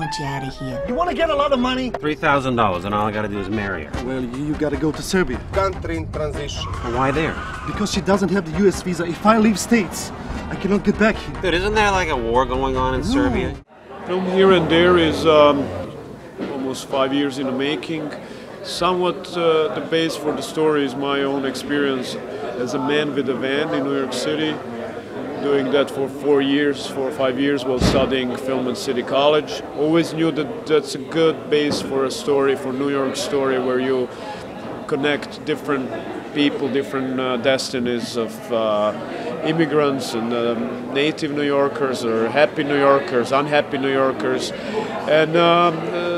want you out of here. You want to get a lot of money? $3,000, and all I gotta do is marry her. Well, you gotta go to Serbia. Country in transition. Why there? Because she doesn't have the US visa. If I leave States, I cannot get back here. Dude, isn't there like a war going on in Serbia? Film Here and There is almost 5 years in the making. Somewhat the base for the story is my own experience as a man with a van in New York City, doing that for 4 or 5 years while studying film at City College. Always knew that that's a good base for a story, for New York story, where you connect different people, different destinies of immigrants and native New Yorkers, or happy New Yorkers, unhappy New Yorkers. And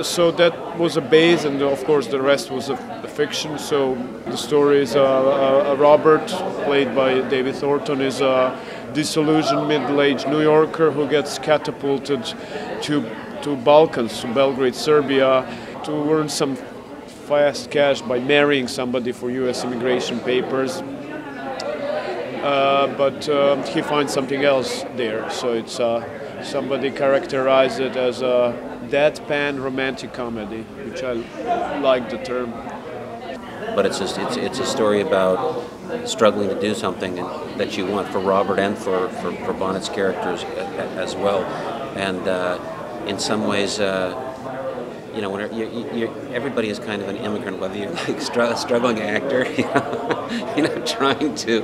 so that was a base, and of course the rest was a fiction. So the story is Robert, played by David Thornton, is a disillusioned middle-aged New Yorker who gets catapulted to Balkans, to Belgrade, Serbia, to earn some fast cash by marrying somebody for US immigration papers. But he finds something else there. So it's somebody characterized it as a deadpan romantic comedy, which I like the term. But it's a story about struggling to do something that you want for Robert and for Bonnet's characters as well. And in some ways, you know, when everybody is kind of an immigrant, whether you're like a struggling actor, you know, trying to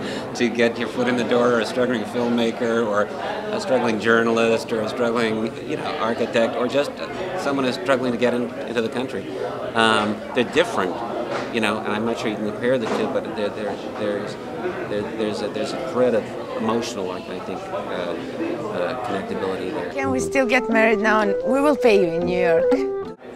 get your foot in the door, or a struggling filmmaker, or a struggling journalist, or a struggling, you know, architect, or just someone who's struggling to get into the country. They're different, you know, and I'm not sure you can compare the two, but there's a thread of emotional, I think, connectability there. Can we still get married now, and we will pay you in New York?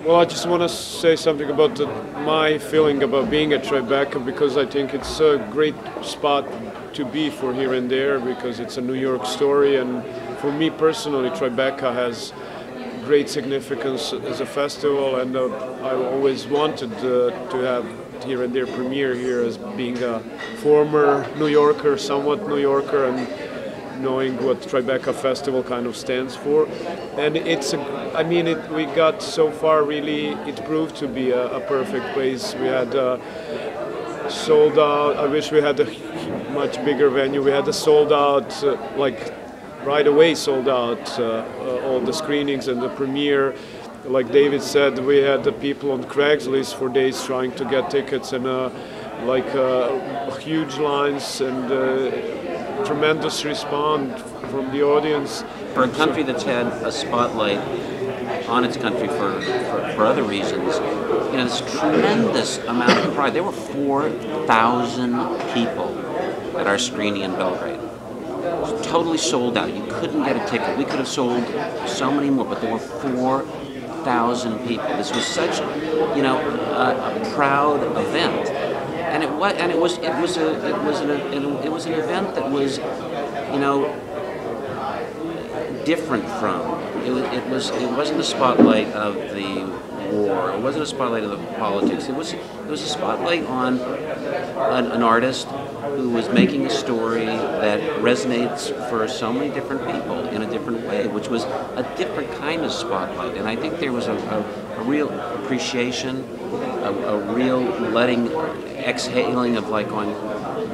Well, I just want to say something about my feeling about being at Tribeca, because I think it's a great spot to be for Here and There, because it's a New York story, and for me personally, Tribeca has great significance as a festival, and I always wanted to have Here and There premiere here, as being a former New Yorker, somewhat New Yorker, and knowing what Tribeca Festival kind of stands for. And we got so far, really, it proved to be a perfect place. We had sold out. I wish we had a much bigger venue. We had a sold out, like right away sold out, all the screenings and the premiere. Like David said, we had the people on Craigslist for days trying to get tickets, and huge lines and tremendous response from the audience. For a country that's had a spotlight on its country for other reasons, you know, this tremendous amount of pride. There were 4,000 people at our screening in Belgrade. It was totally sold out. You couldn't get a ticket. We could have sold so many more, but there were 4,000 people. This was such, you know, a proud event. And it was an event that was, you know, different from. It wasn't the spotlight of the war. It wasn't a spotlight of the politics. It was a spotlight on an artist who was making a story that resonates for so many different people in a different way, which was a different kind of spotlight. And I think there was a real appreciation, a real exhaling of like, going,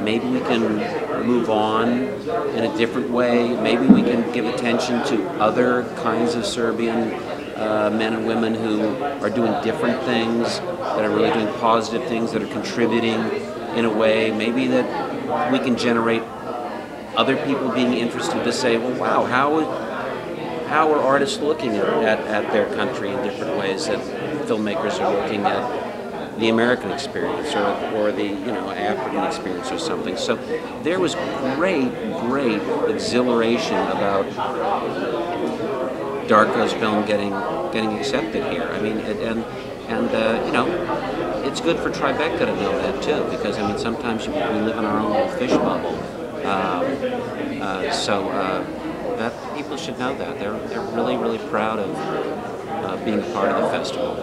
maybe we can move on in a different way. Maybe we can give attention to other kinds of Serbian men and women who are doing different things, that are really doing positive things, that are contributing in a way. Maybe that we can generate other people being interested to say, well, wow, how are artists looking at their country in different ways that filmmakers are looking at the American experience, or the, you know, African experience or something. So there was great exhilaration about Darko's film getting accepted here. I mean, you know, it's good for Tribeca to know that too, because I mean, sometimes we live in our own little fish bubble. That people should know that they're really proud of being a part of the festival.